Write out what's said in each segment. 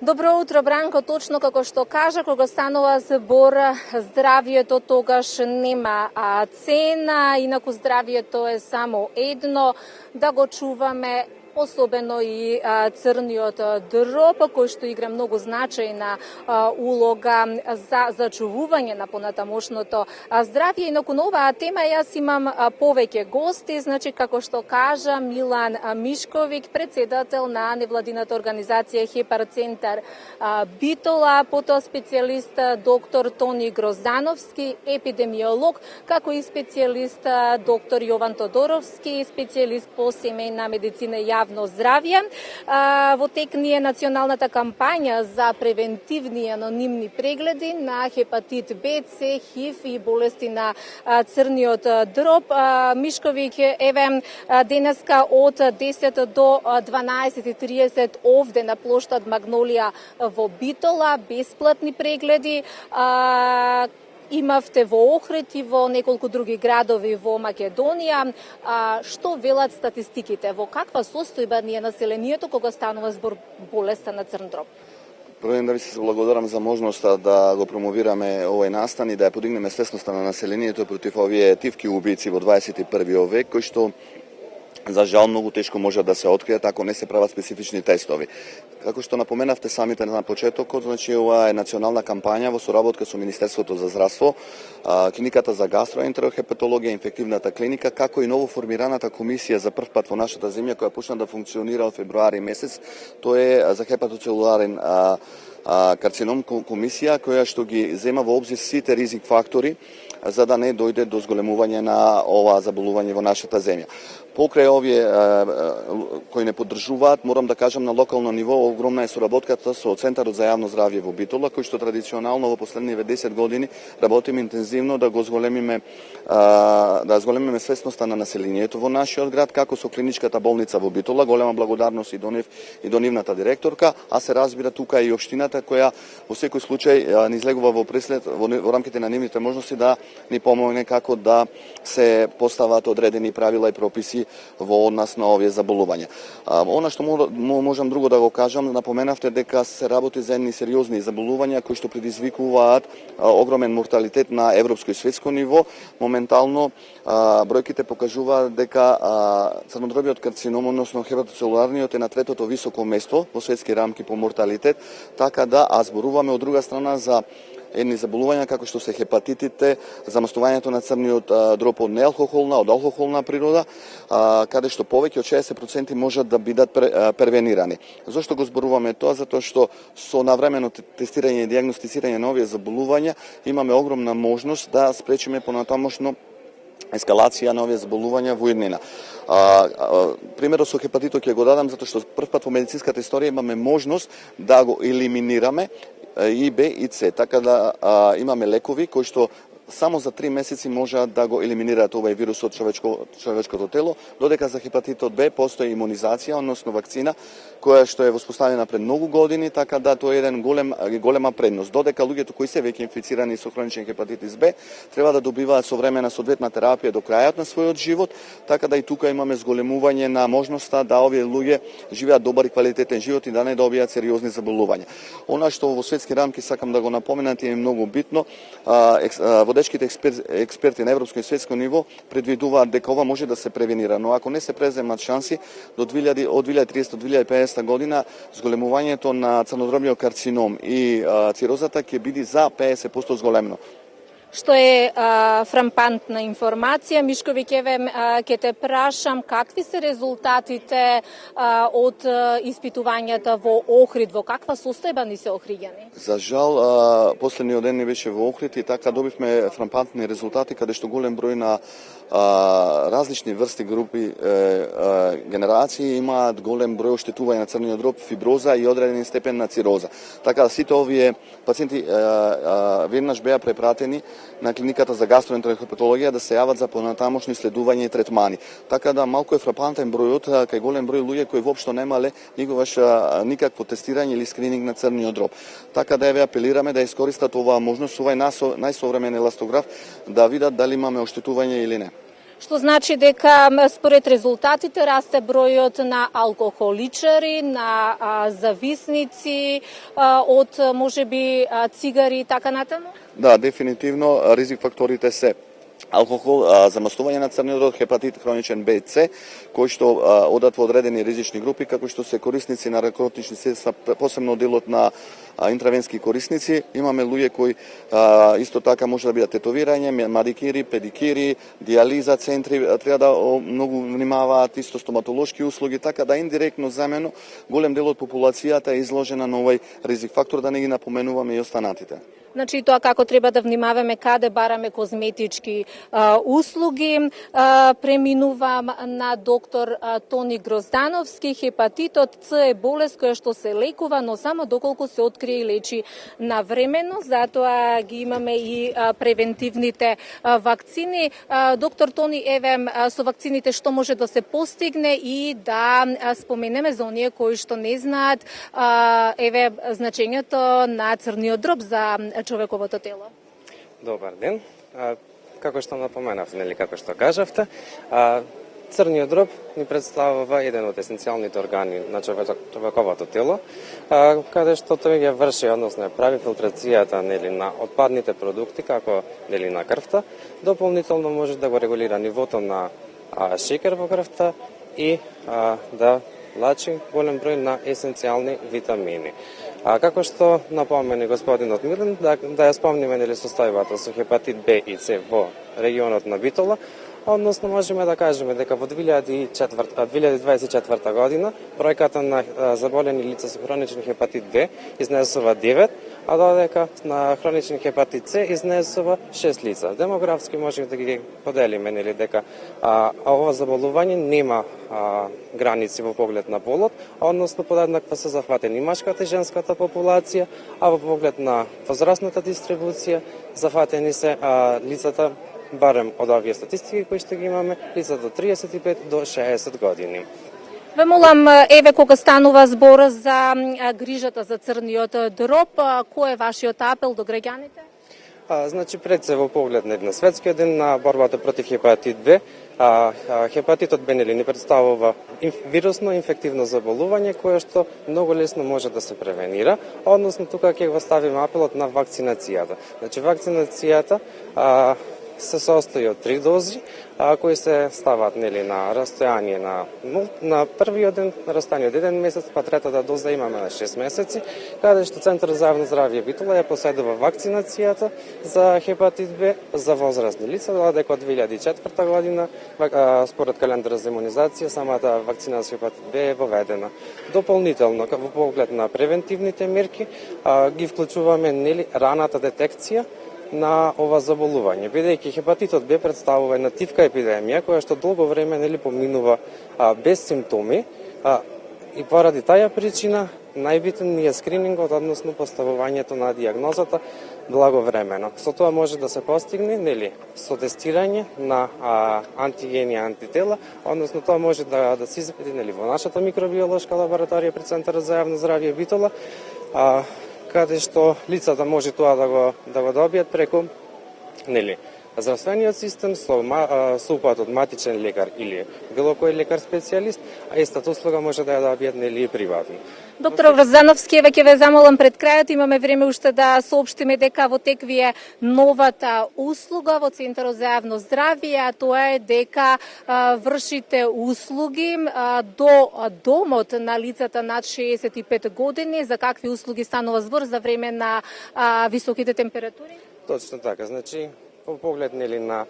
Добро утро, Бранко. Точно како што кажа, кога станува збор здравието, тогаш нема цена, инаку здравието е само едно, да го чуваме, особено и црниот дроб, кој што игра многу значајна улога за зачувување на понатамошното здравје. Инаку на оваа тема јас имам повеќе гости, значи како што кажа Милан Мишковиќ, председател на невладината организација Хепар центар Битола, потоа специјалист доктор Тони Гроздановски, епидемиолог, како и специјалист доктор Јован Тодоровски, специјалист по семејна медицина и јавно здравје. Во тек ни е националната кампања за превентивни анонимни прегледи на хепатит Б, С, ХИВ и болести на црниот дроб. Мишковиќ, еве денеска од 10 до 12:30 овде на плоштад Магнолија во Битола, бесплатни прегледи. Имавте во Охрид и во неколку други градови во Македонија. Што велат статистиките? Во каква состојба ни е населението кога станува збор болеста на црн дроб? Прво да ви се благодарам за можноста да го промовираме овој настан и да ја подигнеме свесноста на населението против овие тивки убици во 21. век, кои што за жал многу тешко може да се откријат ако не се прават специфични тестови. Како што напоменавте самите на почетокот, значи ова е национална кампања во соработка со Министерството за здравство, клиниката за гастроентерохепатологија, инфективната клиника, како и ново формираната комисија за прв пат во нашата земја која почна да функционира од февруари месец, тоа е за хепатоцелуларен карцином комисија која што ги зема во обзир сите ризик фактори за да не дојде до зголемување на ова заболување во нашата земја. Покрај овие кои не поддржуваат, морам да кажам на локално ниво огромна е соработката со Центарот за јавно здравје во Битола, кој што традиционално во последниве 10 години работиме интензивно да го зголемиме свесноста на населението во нашиот град, како со клиничката болница во Битола. Голема благодарност и до нивната директорка, а се разбира тука и општината која во секој случај ни излегува во рамките на нивните можности да ни помогне како да се постават одредени правила и прописи во однос на овие заболувања. Она што можам друго да го кажам, напоменавте дека се работи за едни сериозни заболувања кои што предизвикуваат огромен морталитет на европско и светско ниво. Моментално бројките покажуваат дека црнодробиот карцином, односно хепатоцелуларниот, е на третото високо место во светски рамки по морталитет, така да зборуваме од друга страна за едни заболувања како што се хепатитите, заместувањето на црниот дроб од неалкохолна, од алкохолна природа, каде што повеќе од 60% можат да бидат превенирани. Зошто го зборуваме тоа? Затоа што со навремено тестирање и дијагностицирање на овие заболувања имаме огромна можност да спречиме понатамошно ескалација на овие заболувања во иднина. Примерот со хепатитот ќе го дадам затоа што првпат во медицинската историја имаме можност да го елиминираме и Б и С, така да имаме лекови кои што само за 3 месеци можат да го елиминираат овој вирус од човечкото тело, додека за хепатитот Б постои имунизација, односно вакцина, која што е воспоставена пред многу години, така да тоа е еден голема предност. Додека луѓето кои се веќе инфицирани со хроничен хепатитис Б треба да добиваат современа соодветна терапија до крајот на својот живот, така да и тука имаме зголемување на можноста да овие луѓе живеат добар и квалитетен живот и да не добијат сериозни заболувања. Она што во светски рамки сакам да го напоменам е многу битно. Водечките експерти на европско и светско ниво предвидуваат дека ова може да се превенира, но ако не се преземат шанси од 2030 до 2050 година зголемувањето на црнодробниот карцином и цирозата ќе биде за 50% зголемено. Што е фрампантна информација. Мишковиќ, еве ќе те прашам какви се резултатите од испитувањата во Охрид, во каква состојба ни се охриѓани? За жал, последниот ден не беше во Охрид и така добивме фрампантни резултати каде што голем број на различни врсти групи генерации имаат голем број оштетување на црниот дроб, фиброза и одреден степен на цироза. Така сите овие пациенти веднаш беа препратени на клиниката за гастроентерохепатологија да се јават за понатамошни следување и третмани. Така да малку е фрапантен бројот кај голем број луѓе кои воопшто немале никогаш никакво тестирање или скрининг на црниот дроб. Така да еве апелираме да искористат оваа можност, овај најсовремен еластограф да видат дали имаме оштетување или не. Што значи дека според резултатите расте бројот на алкохоличари, на зависници од можеби цигари и така натаму? Да, дефинитивно ризик факторите се алкохол, замастување на црниот род, хепатит хроничен Б и С, кои што одат во одредени ризични групи, како што се корисници на наркотични средства, посебно делот на интравенски корисници. Имаме луѓе кои исто така може да бидат тетовирање, мадикири, педикири, диализа центри, треба да многу внимаваат, исто стоматолошки услуги, така да индиректно замено голем дел од популацијата е изложена на овој ризик фактор, да не ги напоменуваме и останатите. Значи тоа како треба да внимаваме каде бараме козметички услуги. Преминувам на доктор Тони Гроздановски. Хепатитот С е болест која што се лекува, но само доколку се открие и лечи навремено, затоа ги имаме и превентивните вакцини. Доктор Тони, еве со вакцините што може да се постигне и да споменеме за оние кои што не знаат еве значењето на црниот дроб за човековото тело. Добар ден. Како што напоменав, нели, како што кажавте, црниот дроб ни представува еден од есенцијалните органи на човековото тело, каде што тој ја врши, односно прави филтрацијата, нели, на отпадните продукти, како нели на крвта, дополнително може да го регулира нивото на шекер во крвта и да лачи голем број на есенцијални витамини. Како што напомени господинот Милен, да ја спомниме нели состојбата со хепатит Б и С во регионот на Битола, односно можеме да кажеме дека во 2024 година бројката на заболени лица со хроничен хепатит Б изнесува 9, а додека на хроничен хепатит С изнесува 6 лица. Демографски можеме да ги поделиме нели дека ова заболување нема граници во поглед на полот, односно подеднакво се зафатени машката и женската популација, а во поглед на возрастната дистрибуција зафатени се лицата, барем од овие статистики кои што ги имаме, лицата од 35 до 60 години. Ве молам, еве кога станува збор за грижата за црниот дроб, кој е вашиот апел до граѓаните? Значи, пред се во поглед на светскиот ден на борбата против хепатит Б, хепатитот Б нели ни представува вирусно инфективно заболување кое што многу лесно може да се превенира, односно тука ќе го ставиме апелот на вакцинацијата. Значи, вакцинацијата се состои од 3 дози, кои се стават нели на растојание на првиот ден, на растојание од 1 месец, па третата доза имаме на 6 месеци, каде што Центарот за јавно здравје Битола ја поседува вакцинацијата за хепатит Б за возрастни лица, додека од 2004 година според календарот за имунизација самата вакцина за хепатит Б е воведена. Дополнително во поглед на превентивните мерки ги вклучуваме нели раната детекција на ова заболување, бидејќи хепатитот Б представува една тивка епидемија која што долго време нели поминува без симптоми, и поради таа причина најбитен е скринингот, односно поставувањето на дијагнозата благовремено. Со тоа може да се постигне нели со тестирање на антигени и антитела, односно тоа може да се испити нели во нашата микробиолошка лабораторија при Центарот за јавно здравје Битола, каде што лицата може тоа да го добијат преку нели здравствениот систем со упат од матичен лекар или било кој лекар специјалист, а истата услуга може да ја добијат нели и приватно. Доктор Гроздановски, еве ќе ве замолам пред крајот, имаме време уште да соопштиме дека во тек ви е новата услуга во Центарот за јавно здравје, а тоа е дека вршите услуги до домот на лицата над 65 години. За какви услуги станува збор за време на високите температури? Точно така, значи во поглед нели на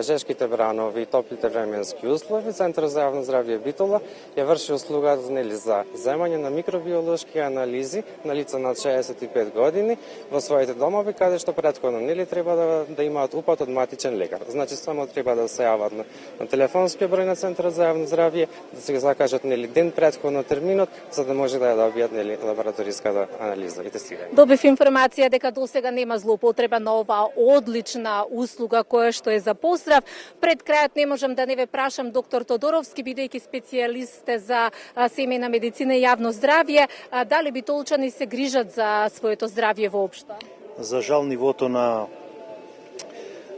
жешките бранови и топлите временски услови, Центарот за јавно здравје Битола ја врши услуга нели за земање на микробиолошки анализи на лица над 65 години во своите домови, каде што претходно нели треба да имаат упат од матичен лекар. Значи само треба да се јават на телефонскиот број на Центарот за јавно здравје, да се закажат нели ден претходно терминот, за да може да ја добијат нели лабораториската анализа и тестирање. Добив информација дека досега нема злоупотреба на оваа одлична услуга која што е за поздрав. Пред крајот не можам да не ве прашам, доктор Тодоровски, бидејќи специјалист за семејна медицина и јавно здравје, дали битолчани се грижат за своето здравје воопшто? За жал, нивото на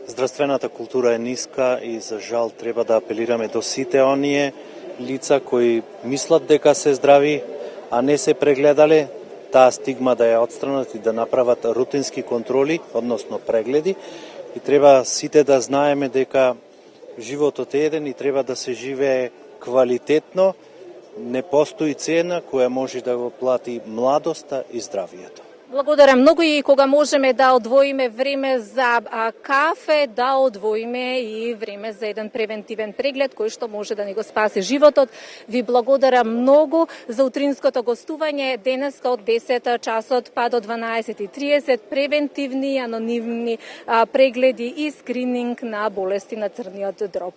Здравствената култура е ниска и за жал треба да апелираме до сите оние лица кои мислат дека се здрави, а не се прегледале, таа стигма да ја отстранат и да направат рутински контроли, односно прегледи. И треба сите да знаеме дека животот е еден и треба да се живее квалитетно. Не постои цена која може да го плати младоста и здравието. Благодарам многу и кога можеме да одвоиме време за кафе, да одвоиме и време за еден превентивен преглед кој што може да ни го спаси животот. Ви благодарам многу за утринското гостување денеска од 10 часот па до 12:30 превентивни и анонимни прегледи и скрининг на болести на црниот дроб.